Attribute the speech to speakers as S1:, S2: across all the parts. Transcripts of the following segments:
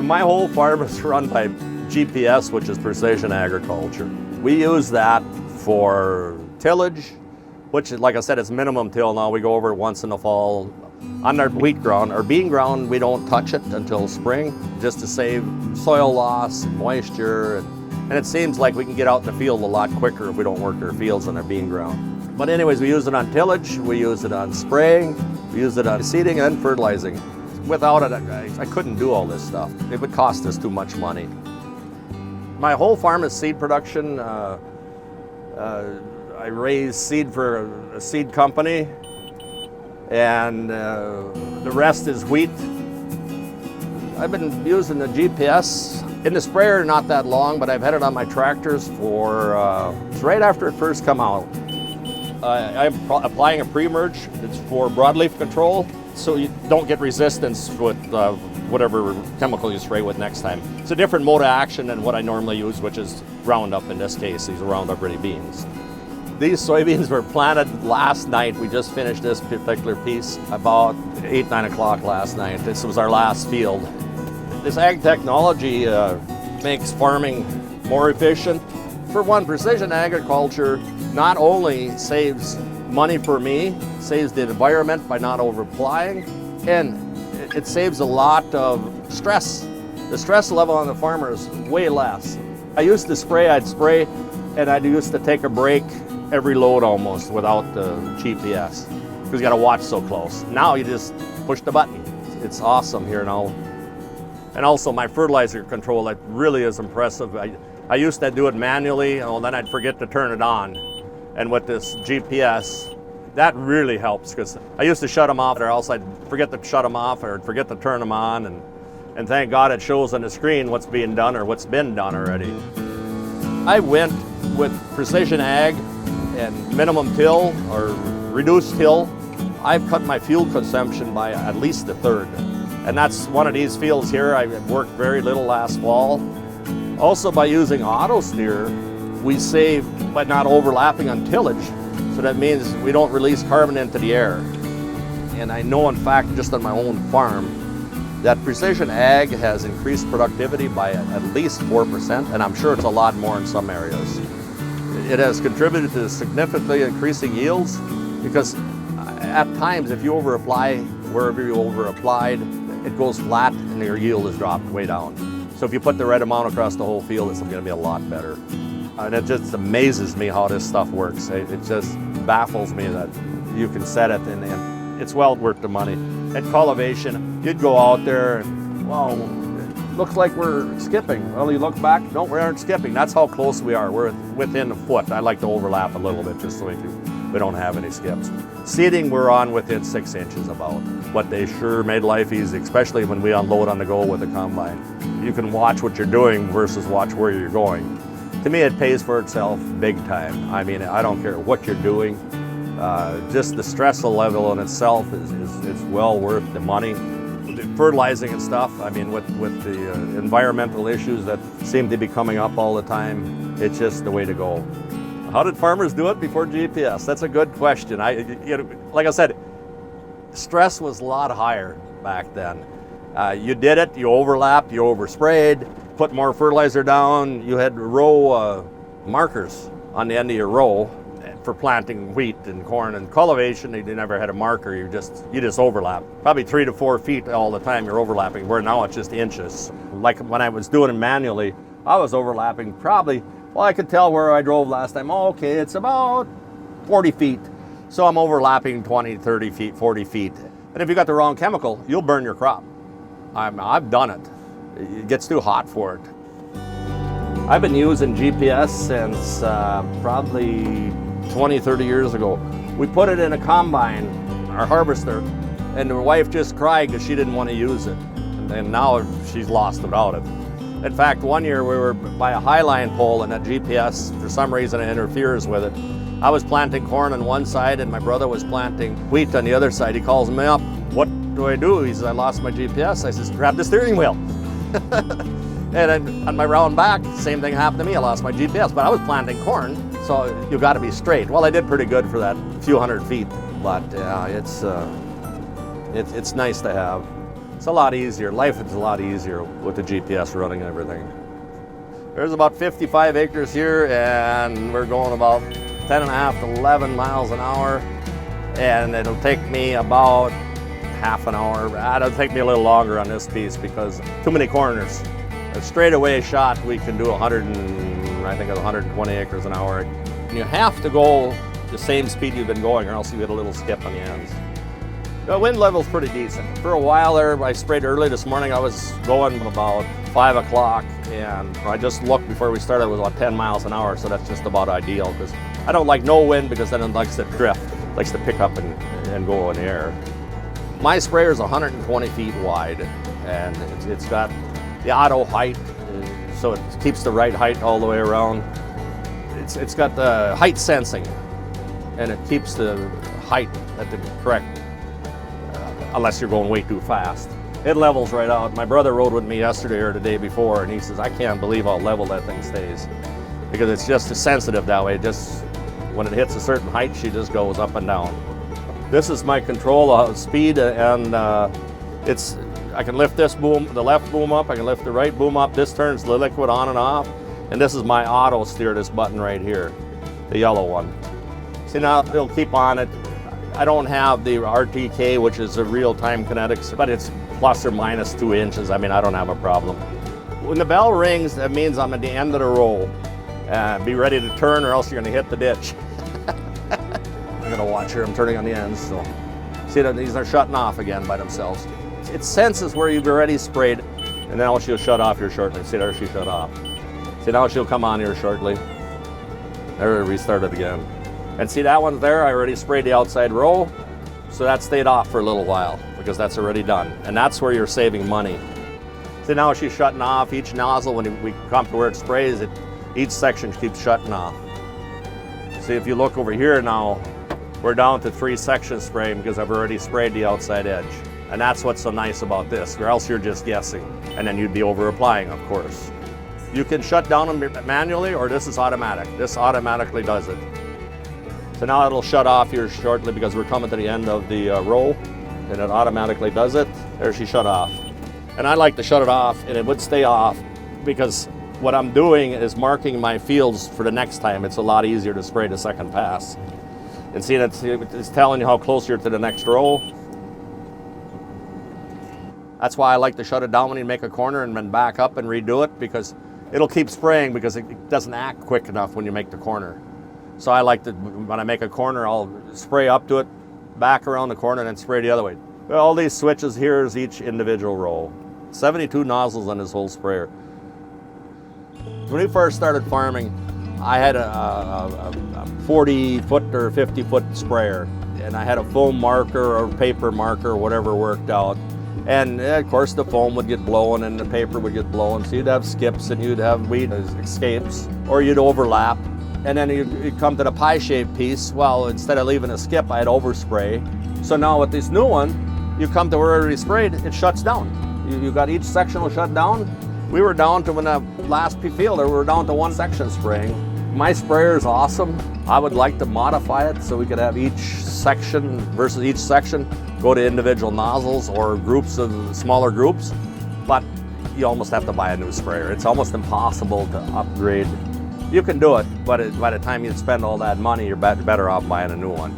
S1: My whole farm is run by GPS, which is precision agriculture. We use that for tillage, which, like I said, it's minimum till now. We go over it once in the fall. On our wheat ground, our bean ground, we don't touch it until spring, just to save soil loss and moisture. And it seems like we can get out in the field a lot quicker if we don't work our fields on our bean ground. But anyways, we use it on tillage, we use it on spraying, we use it on seeding and fertilizing. Without it, I couldn't do all this stuff. It would cost us too much money. My whole farm is seed production. I raise seed for a seed company, and the rest is wheat. I've been using the GPS in the sprayer not that long, but I've had it on my tractors for right after it first come out. I'm applying a pre-merge. It's for broadleaf control, so you don't get resistance with whatever chemical you spray with next time. It's a different mode of action than what I normally use, which is Roundup in this case. These are Roundup Ready beans. These soybeans were planted last night. We just finished this particular piece about 8, 9 o'clock last night. This was our last field. This ag technology makes farming more efficient. For one, precision agriculture not only saves money for me, saves the environment by not over-applying, and it saves a lot of stress. The stress level on the farmer is way less. I used to spray, I'd spray, and I'd used to take a break every load almost without the GPS, because you gotta watch so close. Now you just push the button. It's awesome here now. And also my fertilizer control, that really is impressive. I used to do it manually, and then I'd forget to turn it on. And with this GPS, that really helps, because I used to shut them off, or else I'd forget to shut them off, or forget to turn them on, and thank God it shows on the screen what's being done or what's been done already. I went with precision ag and minimum till or reduced till. I've cut my fuel consumption by at least a third. And that's one of these fields here. I worked very little last fall. Also, by using auto steer, we save by not overlapping on tillage. So that means we don't release carbon into the air. And I know, in fact, just on my own farm, that precision ag has increased productivity by at least 4%, and I'm sure it's a lot more in some areas. It has contributed to significantly increasing yields, because at times, if you over-apply wherever you over-applied, it goes flat and your yield is dropped way down. So if you put the right amount across the whole field, it's going to be a lot better. And it just amazes me how this stuff works. It just baffles me that you can set it, and it's well worth the money. At cultivation, you'd go out there and, well, it looks like we're skipping. Well, you look back, no, we aren't skipping. That's how close we are. We're within a foot. I like to overlap a little bit just so we don't have any skips. Seeding, we're on within 6 inches about. But they sure made life easy, especially when we unload on the go with the combine. You can watch what you're doing versus watch where you're going. To me, it pays for itself big time. I mean, I don't care what you're doing. Just the stress level in itself is well worth the money. The fertilizing and stuff, I mean, with the environmental issues that seem to be coming up all the time, it's just the way to go. How did farmers do it before GPS? That's a good question. Like I said, stress was a lot higher back then. You did it, you overlapped, you oversprayed, put more fertilizer down, you had row markers on the end of your row for planting wheat and corn. And cultivation, you never had a marker, you just overlap. Probably 3 to 4 feet all the time you're overlapping, where now it's just inches. Like when I was doing it manually, I was overlapping probably, well, I could tell where I drove last time. Oh, okay, it's about 40 feet. So I'm overlapping 20, 30 feet, 40 feet. And if you got the wrong chemical, you'll burn your crop. I've done it. It gets too hot for it. I've been using GPS since probably 20, 30 years ago. We put it in a combine, our harvester, and the wife just cried because she didn't want to use it. And now she's lost without it. In fact, one year we were by a highline pole, and that GPS, for some reason, it interferes with it. I was planting corn on one side and my brother was planting wheat on the other side. He calls me up, "What do I do?" He says, "I lost my GPS." I says, "Grab the steering wheel." And then on my round back, same thing happened to me. I lost my GPS, but I was planting corn, so you got to be straight. Well, I did pretty good for that few hundred feet, but it's nice to have. It's a lot easier. Life is a lot easier with the GPS running and everything. There's about 55 acres here, and we're going about 10.5 to 11 miles an hour, and it'll take me about half an hour. It'll take me a little longer on this piece because too many corners. A straightaway shot, we can do 120 acres an hour. And you have to go the same speed you've been going, or else you get a little skip on the ends. The wind level's pretty decent. For a while there, I sprayed early this morning. I was going about 5 o'clock, and I just looked before we started. It was about 10 miles an hour, so that's just about ideal, because I don't like no wind, because then it likes to drift, likes to pick up and go in the air. My sprayer is 120 feet wide, and it's got the auto height, so it keeps the right height all the way around. It's got the height sensing, and it keeps the height at the correct, unless you're going way too fast. It levels right out. My brother rode with me yesterday or the day before, and he says, I can't believe how level that thing stays, because it's just as sensitive that way. Just when it hits a certain height, she just goes up and down. This is my control of speed, and I can lift this boom, the left boom up, I can lift the right boom up. This turns the liquid on and off, and this is my auto steer, this button right here, the yellow one. See, now it'll keep on it. I don't have the RTK, which is a real-time kinetics, but it's plus or minus 2 inches. I mean, I don't have a problem. When the bell rings, that means I'm at the end of the row. Be ready to turn, or else you're gonna hit the ditch. I'm gonna watch here, I'm turning on the ends, so. See, these are shutting off again by themselves. It senses where you've already sprayed, and now she'll shut off here shortly. See, there she shut off. See, now she'll come on here shortly. There, restart it again. And see, that one's there, I already sprayed the outside row, so that stayed off for a little while, because that's already done. And that's where you're saving money. See, now she's shutting off each nozzle. When we come to where it sprays, each section keeps shutting off. See, if you look over here now, we're down to 3 sections spraying, because I've already sprayed the outside edge. And that's what's so nice about this, or else you're just guessing, and then you'd be over applying, of course. You can shut down them manually, or this is automatic. This automatically does it. So now it'll shut off here shortly, because we're coming to the end of the row, and it automatically does it. There, she shut off. And I like to shut it off, and it would stay off, because what I'm doing is marking my fields for the next time. It's a lot easier to spray the second pass. And see, it's telling you how close you're to the next row. That's why I like to shut it down when you make a corner and then back up and redo it, because it'll keep spraying, because it doesn't act quick enough when you make the corner. So I like to, when I make a corner, I'll spray up to it, back around the corner, and then spray the other way. All these switches here is each individual row. 72 nozzles on this whole sprayer. When we first started farming, I had a 40-foot or 50-foot sprayer, and I had a foam marker or paper marker, whatever worked out. And of course the foam would get blown and the paper would get blown, so you'd have skips and you'd have weed escapes, or you'd overlap. And then you'd come to the pie-shaped piece. Well, instead of leaving a skip, I'd overspray. So now with this new one, you come to where I already sprayed, it shuts down. You got each section will shut down. We were down to, when that last field, we were down to 1 section spraying. My sprayer is awesome. I would like to modify it so we could have each section versus each section go to individual nozzles or groups of smaller groups, but you almost have to buy a new sprayer. It's almost impossible to upgrade. You can do it, but by the time you spend all that money, you're better off buying a new one.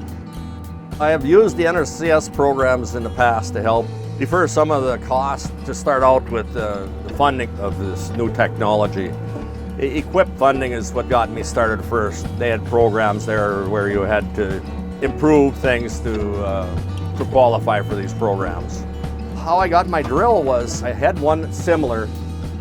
S1: I have used the NRCS programs in the past to help defer some of the costs to start out with the funding of this new technology. EQIP funding is what got me started first. They had programs there where you had to improve things to qualify for these programs. How I got my drill was, I had one similar,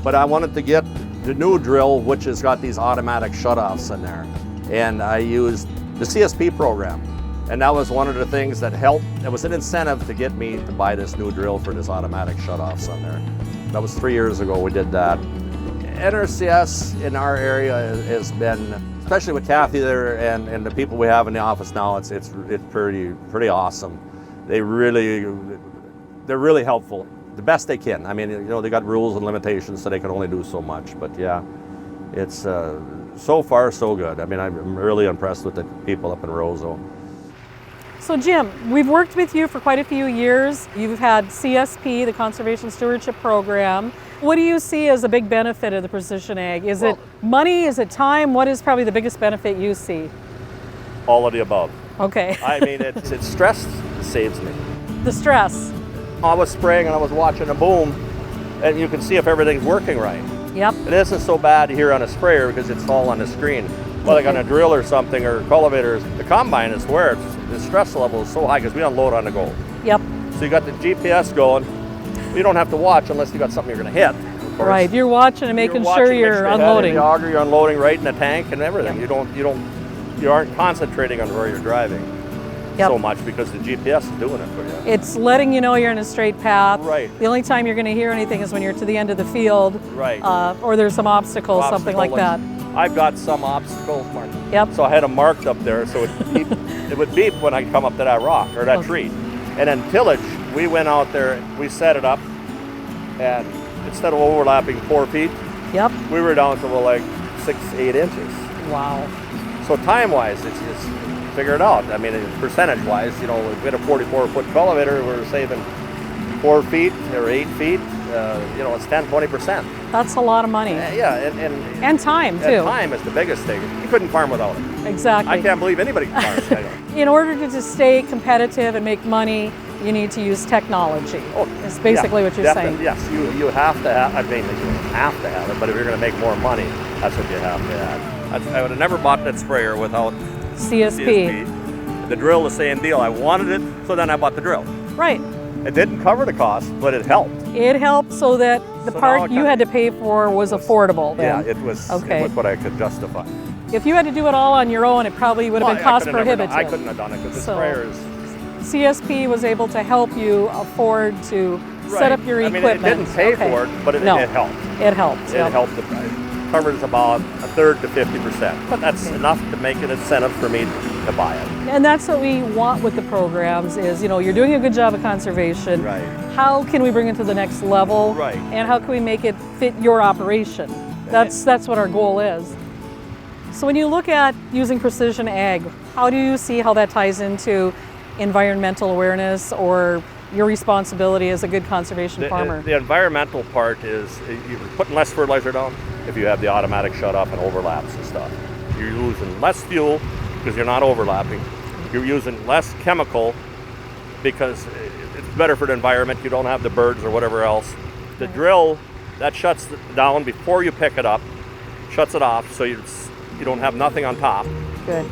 S1: but I wanted to get the new drill, which has got these automatic shutoffs in there. And I used the CSP program. And that was one of the things that helped. It was an incentive to get me to buy this new drill for this automatic shutoffs on there. That was 3 years ago we did that. NRCS in our area has been, especially with Kathy there and the people we have in the office now, it's pretty awesome. They're really helpful, the best they can. I mean, you know, they got rules and limitations, so they can only do so much. But yeah, it's so far so good. I mean, I'm really impressed with the people up in Roseau.
S2: So Jim, we've worked with you for quite a few years. You've had CSP, the Conservation Stewardship Program. What do you see as a big benefit of the precision ag? Is it money? Is it time? What is probably the biggest benefit you see?
S1: All of the above.
S2: Okay.
S1: I mean, it's stress that saves me.
S2: The stress.
S1: I was spraying and I was watching a boom, and you can see if everything's working right.
S2: Yep.
S1: It isn't so bad here on a sprayer because it's all on the screen. Well, like on a drill or something, or cultivators, the combine is where the stress level is so high because we unload on the go.
S2: Yep.
S1: So you got the GPS going. You don't have to watch unless you got something you're going to hit.
S2: Right. You're watching and making sure you're unloading.
S1: The auger, you're unloading right in the tank and everything.
S2: Yep.
S1: You aren't concentrating on where you're driving so much because the GPS is doing it for you.
S2: It's letting you know you're in a straight path.
S1: Right.
S2: The only time you're going to hear anything is when you're to the end of the field.
S1: Right.
S2: Or there's some obstacle, something like that.
S1: I've got some obstacles marked.
S2: Yep.
S1: So I had them marked up there so it would beep when I come up to that rock or that tree. And then tillage, we went out there, we set it up, and instead of overlapping 4 feet,
S2: yep,
S1: we were down to like 6-8 inches.
S2: Wow.
S1: So time-wise, it's figure it out. I mean, percentage-wise, if we had a 44-foot cultivator, we're saving 4 feet or 8 feet. It's 10-20%.
S2: That's a lot of money.
S1: Yeah,
S2: and time too.
S1: And time is the biggest thing. You couldn't farm without it.
S2: Exactly.
S1: I can't believe anybody can farm.
S2: In order to stay competitive and make money, you need to use technology. It's basically what you're saying.
S1: Yes, you have to have. I mean, you have to have it. But if you're going to make more money, that's what you have to have. I would have never bought that sprayer without CSP. The drill, the same deal. I wanted it, so then I bought the drill.
S2: Right.
S1: It didn't cover the cost, but it helped.
S2: It helped so that the part you had to pay for was affordable then.
S1: Yeah, it was what I could justify.
S2: If you had to do it all on your own, it probably would have been cost prohibitive.
S1: I couldn't have done it because the sprayer is...
S2: CSP was able to help you afford to set up your equipment.
S1: I mean, it didn't pay for it, but it helped.
S2: It helped.
S1: It helped. It covers about a third to 50%, but that's enough to make an incentive for me to buy it.
S2: And that's what we want with the programs is, you're doing a good job of conservation.
S1: Right.
S2: How can we bring it to the next level?
S1: Right.
S2: And how can we make it fit your operation? That's what our goal is. So when you look at using precision ag, how do you see how that ties into environmental awareness or your responsibility as a good conservation farmer?
S1: The environmental part is you're putting less fertilizer down if you have the automatic shut off and overlaps and stuff. You're using less fuel because you're not overlapping. You're using less chemical because it's better for the environment. You don't have the birds or whatever else. The drill, that shuts down before you pick it up, shuts it off so you don't have nothing on top.
S2: Good.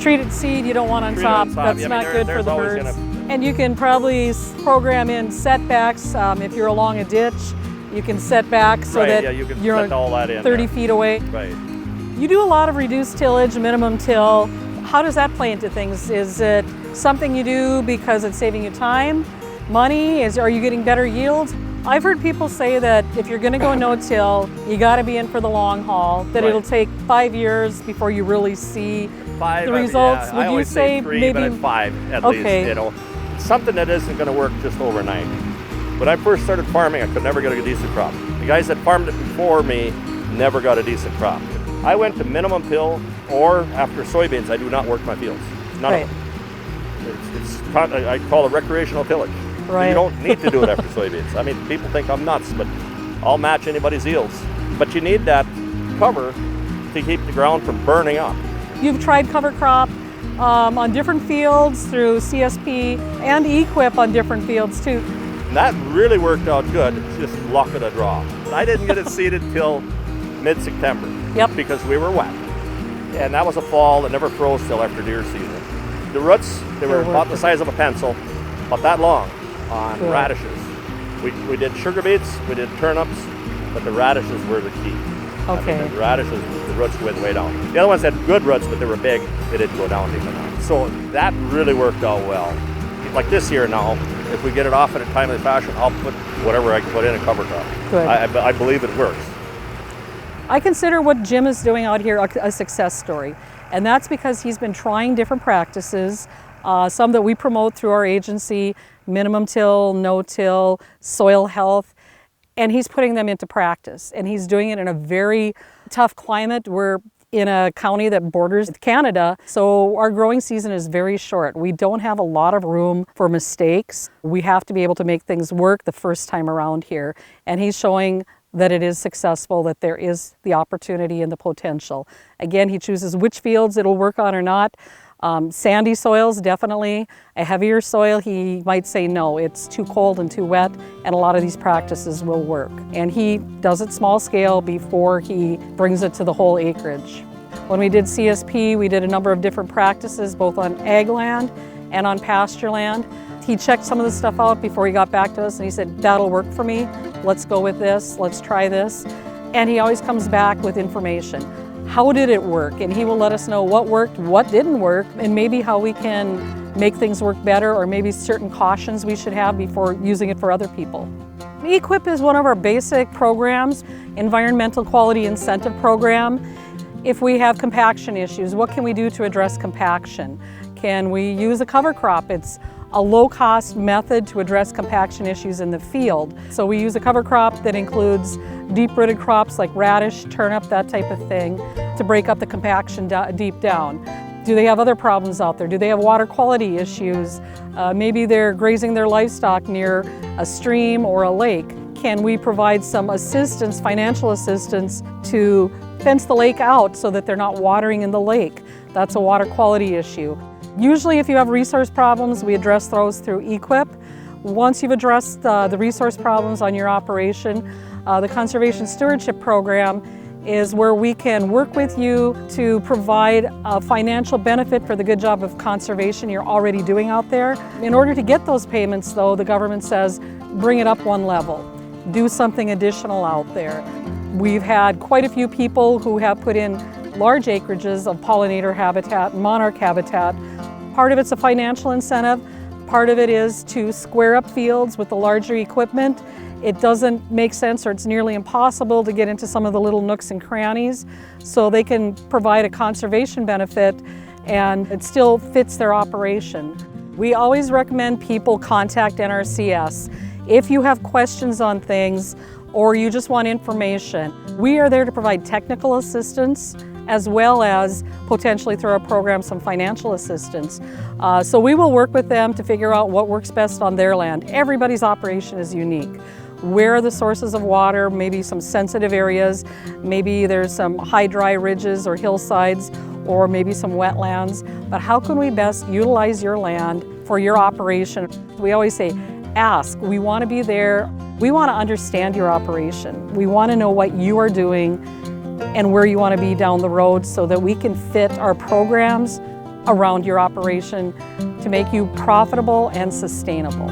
S2: Treated seed you don't want on top. That's not good for the birds. And you can probably program in setbacks. If you're along a ditch, you can set back so that you're
S1: all that in
S2: 30 feet away.
S1: Right.
S2: You do a lot of reduced tillage, minimum till. How does that play into things? Is it something you do because it's saving you time, money? Are you getting better yield? I've heard people say that if you're going to go no-till, you got to be in for the long haul, that it'll take 5 years before you really see the results.
S1: Would
S2: you say
S1: 3,
S2: maybe
S1: but 5 at least? It's something that isn't going to work just overnight. When I first started farming, I could never get a decent crop. The guys that farmed it before me never got a decent crop. I went to minimum till, or after soybeans, I do not work my fields. None of them. I call it recreational tillage.
S2: Right.
S1: You don't need to do it after soybeans. I mean, people think I'm nuts, but I'll match anybody's yields. But you need that cover to keep the ground from burning up.
S2: You've tried cover crop on different fields through CSP and EQIP on different fields too.
S1: And that really worked out good. It's just luck of the draw. I didn't get it seeded till mid-September because we were wet. And that was a fall that never froze till after deer season. The roots, they were about the size of a pencil, about that long on radishes. We did sugar beets, we did turnips, but the radishes were the key.
S2: Okay.
S1: I mean, the radishes, the roots went way down. The other ones had good roots, but they were big. They didn't go down even now. So that really worked out well. Like this year now, if we get it off in a timely fashion, I'll put whatever I can put in a cover crop.
S2: Good.
S1: I believe it works.
S2: I consider what Jim is doing out here a success story. And that's because he's been trying different practices, some that we promote through our agency, minimum till, no-till, soil health, and he's putting them into practice. And he's doing it in a very tough climate where in a county that borders Canada, so our growing season is very short. We don't have a lot of room for mistakes. We have to be able to make things work the first time around here, and he's showing that it is successful, that there is the opportunity and the potential. Again, he chooses which fields it'll work on or not. Sandy soils, definitely. A heavier soil, he might say no, it's too cold and too wet, and a lot of these practices will work. And he does it small scale before he brings it to the whole acreage. When we did CSP, we did a number of different practices, both on ag land and on pasture land. He checked some of the stuff out before he got back to us, and he said, that'll work for me, let's go with this, let's try this. And he always comes back with information. How did it work? And he will let us know what worked, what didn't work, and maybe how we can make things work better, or maybe certain cautions we should have before using it for other people. EQIP is one of our basic programs, Environmental Quality Incentive Program. If we have compaction issues, what can we do to address compaction? Can we use a cover crop? It's a low-cost method to address compaction issues in the field. So we use a cover crop that includes deep-rooted crops like radish, turnip, that type of thing, to break up the compaction deep down. Do they have other problems out there? Do they have water quality issues? Maybe they're grazing their livestock near a stream or a lake. Can we provide some assistance, financial assistance, to fence the lake out so that they're not watering in the lake? That's a water quality issue. Usually if you have resource problems, we address those through EQIP. Once you've addressed the resource problems on your operation, the Conservation Stewardship Program is where we can work with you to provide a financial benefit for the good job of conservation you're already doing out there. In order to get those payments, though, the government says, bring it up one level. Do something additional out there. We've had quite a few people who have put in large acreages of pollinator habitat and monarch habitat. Part of it's a financial incentive. Part of it is to square up fields with the larger equipment. It doesn't make sense, or it's nearly impossible to get into some of the little nooks and crannies, so they can provide a conservation benefit and it still fits their operation. We always recommend people contact NRCS. If you have questions on things or you just want information, we are there to provide technical assistance as well as potentially through our program some financial assistance. So we will work with them to figure out what works best on their land. Everybody's operation is unique. Where are the sources of water, maybe some sensitive areas, maybe there's some high dry ridges or hillsides, or maybe some wetlands, but how can we best utilize your land for your operation? We always say, ask. We want to be there. We want to understand your operation. We want to know what you are doing and where you want to be down the road so that we can fit our programs around your operation to make you profitable and sustainable.